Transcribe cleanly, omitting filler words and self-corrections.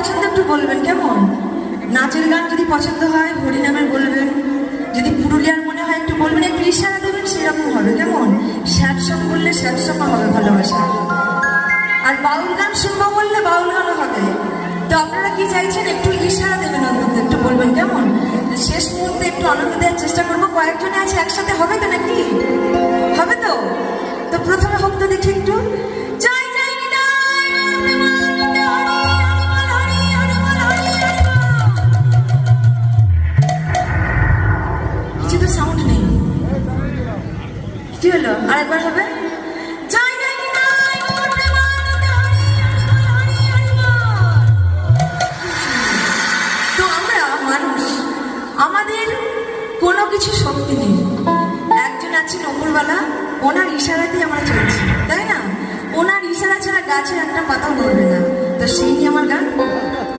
পছন্দ একটু বলবেন কেমন? নাচের গান যদি পছন্দ হয় হরিনামের বলবেন, যদি পুরুলিয়ার মনে হয় একটু বলবেন, একটু ইশারা দেবেন, সেরকম হবে কেমন? স্যাড সং বললে স্যাড সং হবে, ভালোবাসা। আর বাউল গান শুনবো বললে বাউল গানও হবে। তো আপনারা কি চাইছেন? একটু ইশারা দেবেন, অন্তত একটু বলবেন কেমন? শেষ মুহূর্তে একটু আনন্দ দেওয়ার চেষ্টা করবো। কয়েকজনে আছে একসাথে, হবে তো নাকি? হবে তো? তো প্রথমে হোক তো দেখি একটু। জয় জয় নিতাই গৌর প্রেমানন্দে, হরি হরি বল, হরি হরি বল, হরি হরি বল। কিছু তো সাউন্ড নেই, কি হলো? আরেকবার হবে। জয় জয় নিতাই গৌর প্রেমানন্দে, হরি হরি বল, হরি হরি বল। তো আমরা মানুষ, আমাদের কোনো কিছু শক্তি নেই। একজন আছেন ওপরওয়ালা, ওনার ইশারাতেই আমরা চলছি, তাই না? ওনার ইশারা ছাড়া গাছের একটা পাতাও নড়বে না। তো সেই নিয়ে